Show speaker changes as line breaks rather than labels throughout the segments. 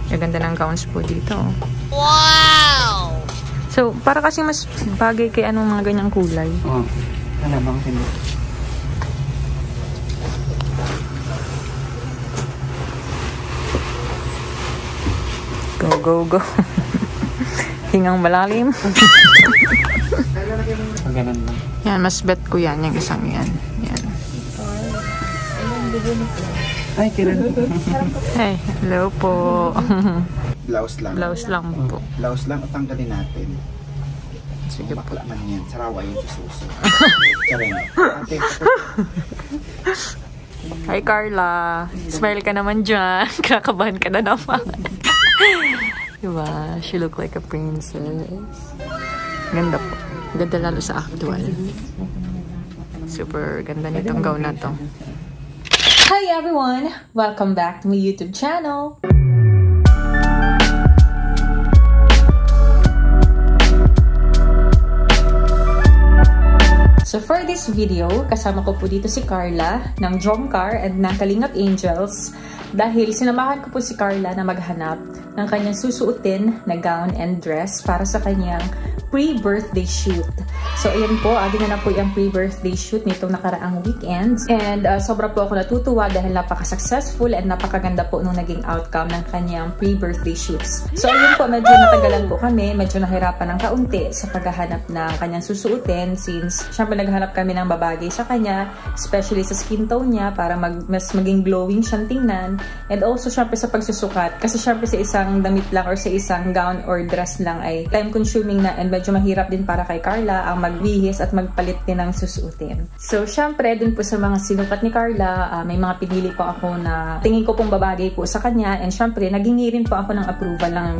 Gaganda ng gowns po dito. Wow! So, para kasi mas bagay kay anong mga ganyang kulay.
Oo. Alamang sila.
Go, go, go. Hingang malalim.
Ganun lang.
Yan, mas bet ko yan. Yung isang yan. Yan.
Ay, kiran.
Hey, hello po.
Blouse lang.
Blouse lang po.
Blouse lang at tanggalin natin.
Sige po.
Bakla man yan. Sarawa yun sa suso. Charing. Okay.
Hi Carla. Smile ka naman dyan. Kakabahan ka na naman. Diba? She look like a princess. Ganda po. Ganda lalo sa actual. Super ganda nitong gown na to. Hi everyone! Welcome back to my YouTube channel! So for this video, kasama ko po dito si Carla ng Jomcar and ng Kalingap Angels dahil sinamahan ko po si Carla na maghanap ng kanyang susuotin na gown and dress para sa kanyang pre-birthday shoot. So ayan po, ginanap po yung pre-birthday shoot nitong nakaraang weekend. And sobra po ako natutuwa dahil napaka-successful and napakaganda po nung naging outcome ng kanyang pre-birthday shoots. So ayun po, medyo natagalan po kami, medyo nahirapan ng kaunti sa paghahanap ng kanyang susuotin since syempre naghanap kami ng babagay sa kanya, especially sa skin tone niya para mas maging glowing siyang tingnan. And also syempre sa pagsusukat kasi syempre sa isang damit lang or sa isang gown or dress lang ay time consuming na and medyo mahirap din para kay Carla ang magbihis at magpalit din ng susuotin. So syempre dun po sa mga sinukat ni Carla, may mga pinili po ako na tingin ko pong babagay po sa kanya and syempre naghingi rin po ako ng approval ng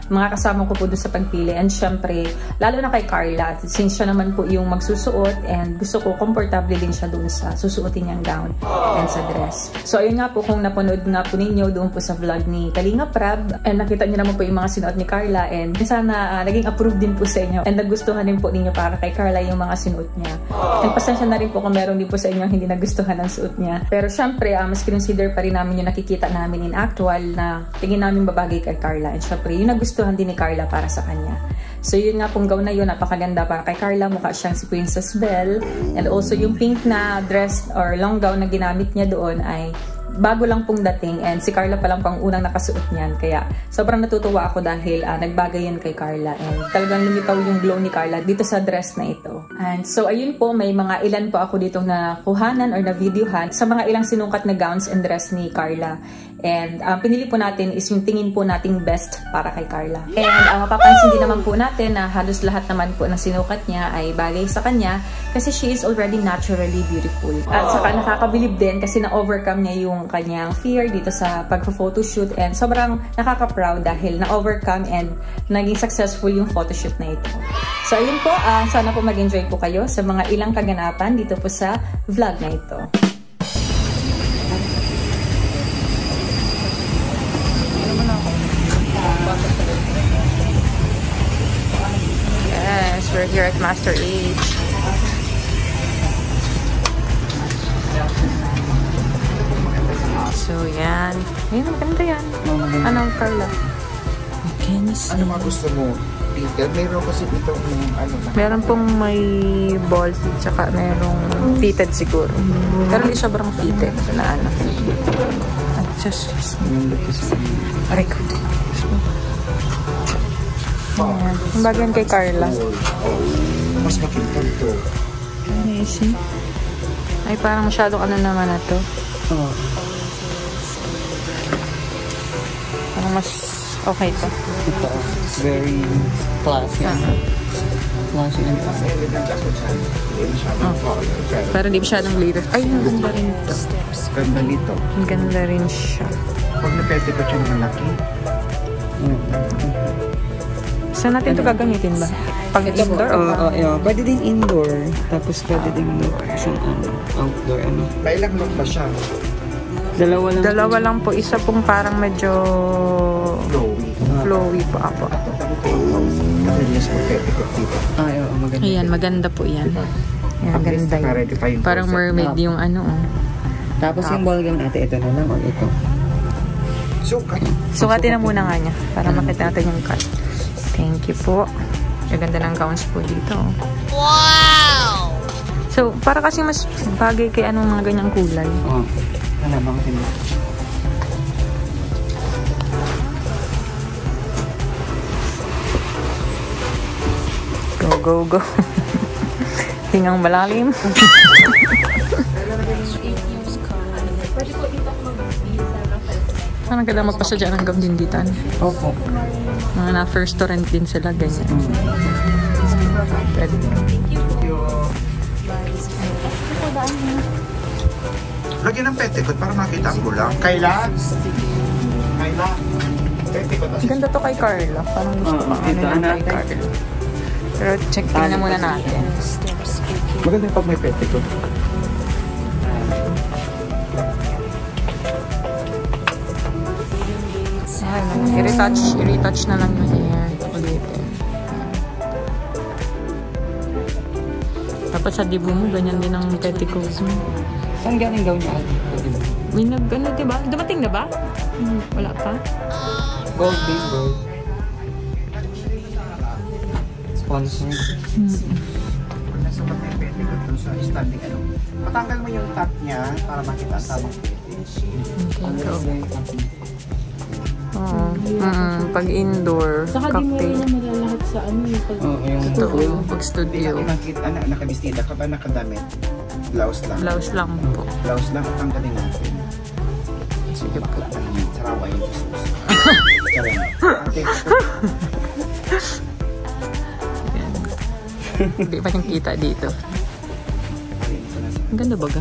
mga kasama ko po dun sa pagpili and syempre lalo na kay Carla since siya naman po yung magsusuot and gusto ko komportable din siya dun sa susuotin niyang gown and sa dress. So ayun nga po kung napanood nga po ninyo doon po sa vlog ni Kalingap Rab and nakita niyo naman po yung mga sinuot ni Carla and sana naging approve din po sa inyo and nagustuhan din po ninyo para kay Carla yung mga sinuot niya. And pasensya na rin po kung meron din po sa inyo hindi nagustuhan ang suot niya. Pero syempre, mas consider pa rin namin yung nakikita namin in actual na tingin namin babagay kay Carla. And syempre, yung nagustuhan din ni Carla para sa kanya. So yun nga pong gown na yun, napakaganda para kay Carla. Mukha siyang si Princess Belle. And also yung pink na dress or long gown na ginamit niya doon ay bago lang pong dating and si Carla pa lang pang unang nakasuot niyan. Kaya sobrang natutuwa ako dahil nagbagay yan kay Carla and talagang lumitaw yung glow ni Carla dito sa dress na ito. And so ayun po, may mga ilan po ako dito na kuhanan or na videohan sa mga ilang sinukat na gowns and dress ni Carla. And pinili po natin is yung tingin po nating best para kay Carla. And mapapansin din naman po natin na halos lahat naman po ng sinukat niya ay bagay sa kanya kasi she is already naturally beautiful. At saka nakakabilib din kasi na-overcome niya yung kanyang fear dito sa pagpo-photoshoot and sobrang nakaka-proud dahil na-overcome and naging successful yung photoshoot na ito. So ayun po, sana po mag-enjoy po kayo sa mga ilang kaganapan dito po sa vlog na ito. Yes, we're here at Master H. So, yan. Ayun, maganda yan. Anong Carla?
Ano mga gusto mo? Peter? Mayroon kasi itong ano na.
Meron pong may balls at saka merong fitted siguro. Pero hindi sobrang fitted na ano. At just aray ko. Ayan. Yung bagyan kay Carla.
Mas makintag to.
Okay, see? Ay, parang masyadong ano naman na to. Parang mas okay to.
Ito, very classy. Classy and classy.
Pero di masyadong glitter. Ay, ang ganda rin ito.
Ganda nito.
Ang ganda rin siya.
Pag napete ko siya ng malaki.
Saan natin ito gagamitin ba? Pag indoor o
pwede din indoor. Tapos pwede din sa outdoor.
Kailang look ba siya?
Dalawa lang po. Isa pong parang medyo flowy po ako. Ayan, maganda po yan. Ayan, ganda yun. Parang mermaid yung ano.
Tapos yung ball gown natin, ito na lang o ito.
Sukatin na muna nga niya para makita natin yung cut. Thank you po. Gaganda ng gowns po dito. Wow! So, para kasi mas bagay kay anong mga ganyang kulay.
Oo. Ano ba kasi mo?
Go, go, go. Hingang malalim. Parang kailangan magpasadya ng gam din dito.
Opo.
Mga na first restaurant din sila, ganyan. Pwede.
Lagyan ng petticoat para makita ang gulang. Kayla? Petticoat.
Ganda to kay Carla. Parang gusto ko ano yung kay Carla. Pero check tingnan muna natin.
Maganda pag may petticoat.
I-retouch na lang yung hair. Ulitin. Dapat sa dibu mo, ganyan din ang petticoat mo.
Saan galing gawin niya?
May nag-ano, diba? Dumating na ba? Wala pa?
Gold, big gold. Sponsor.
Nasa pag may petticoat dun sa standing ano. Patanggal mo yung top niya para makita ang tamang
pag indoor,
saka di mo rin na malalahat sa ano yung
pag studio.
Nakita, nakabistida ka ba nakadamit? Blouse lang.
Blouse lang po.
Blouse lang, tanggalin natin.
Sige po.
Sarawa yung Jesus.
Hindi pa niyang kita dito. Ang ganda baga.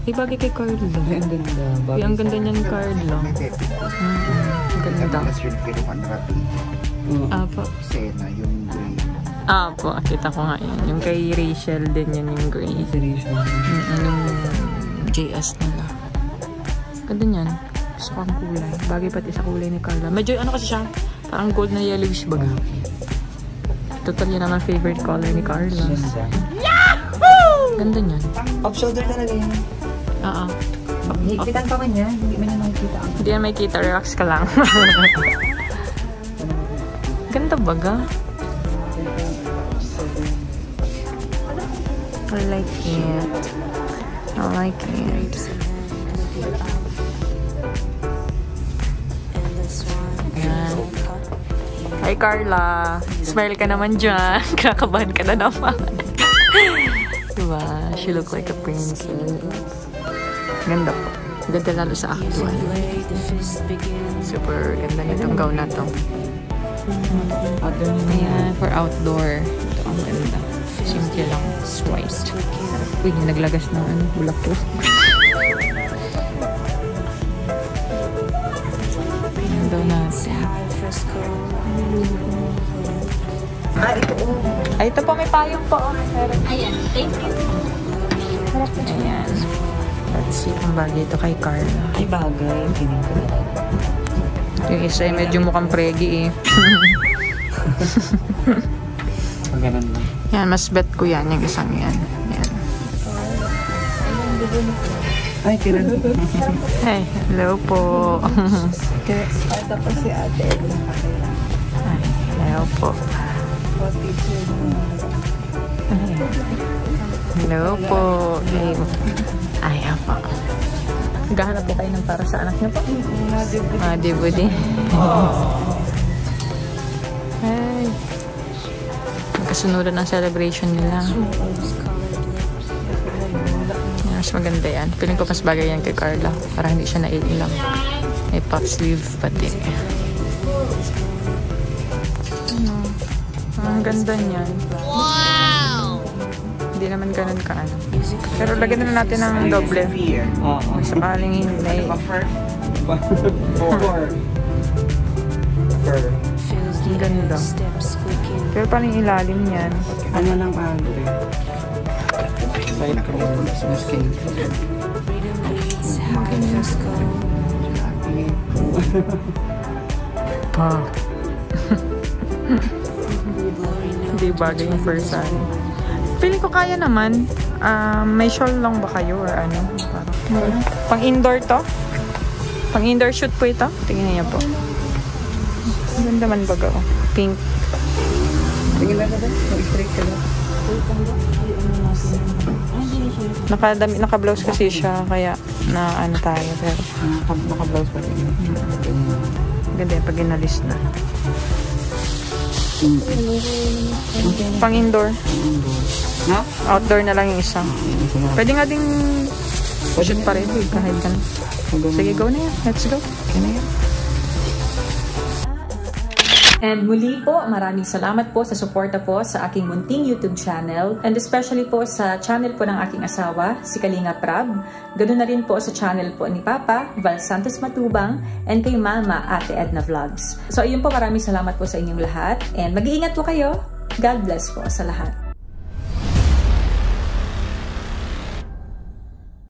Ibagay kay Carla.
Ang ganda.
Ang ganda niyan, Carla. Ang ganda. Apo.
Sena, yung gray.
Apo, kita ko nga yun. Yung kay Rachel din yun, yung gray. Yung JS nila. Ganda niyan. Gusto ko ang kulay. Bagay pati sa kulay ni Carla. Medyo ano kasi siya, parang gold na yellowish baga. Total yun naman favorite color ni Carla. Yahoo! Ganda niyan.
Off-shoulder talaga yan.
Oo.
Higpitan pa man yan. Hindi man yan makikita.
Hindi yan makikita. Relax ka lang. Ganda baga. I like it. I like it. Ayan. Hi Carla. Smile ka naman dyan. Kinakabahan ka na naman. Diba? She look like a princess. Ganda po. Ganda lalo sa actual. Super ganda nitong gown na to. Ayan, for outdoor. Ito ang ganda. Simple lang. White. Uy, naglagas na bulaklak. Ayan daw natin. Ay, ito po may payong po.
ayan, thank you.
Ayan. Let's see kung bagay ito kay Carla.
Ay, bagay. Piling ko na.
Yung isa ay medyo mukhang pregi eh.
Ang ganun lang.
Yan, mas bet ko yan. Yung isang yan. Yan.
Ay, kiran.
Hey, hello po.
Tapos si ate.
Ay, hello po. Hello po. Ay, apa. Naghahanap po kayo ng para sa anak niyo po? Madibo din. Ay. Magkasunod ng celebration nila. Yan, mas maganda yan. Feeling ko mas bagay yan kay Carla. Para hindi siya naiilang. May puff sleeve pati. Ang ganda niyan. Wow! Hindi naman ganun ka ano. Pero lagyan na natin ng doble.
Oo.
Sakaling hindi. Ang ganda. Pero paano yung ilalim niyan?
Ano lang Andre? Side ko sa skin.
Pa. Hindi bagay yung first time. Feeling ko kaya naman. May shawl lang ba kayo or ano? Pang indoor to? Pang indoor shoot po ito. Tingnan niyo po. Ganda man baga. Pink.
Tingin lang ka ba? Mag-straight ka lang.
Naka-blouse kasi siya, kaya na ano tayo. Pero
Naka-blouse pa rin.
ganda pag inalis na. Pang indoor.
No?
Outdoor na lang yung isa. Pwede nga ding shoot pa rin. Kahit ka na. Sige, go na yan. Let's go. Okay na yan. And muli po, maraming salamat po sa suporta po sa aking munting YouTube channel, and especially po sa channel po ng aking asawa, si Kalinga Prab. Ganoon na rin po sa channel po ni Papa, Val Santos Matubang, and kay Mama, Ate Edna Vlogs. So ayun po, maraming salamat po sa inyong lahat, and mag-iingat po kayo. God bless po sa lahat.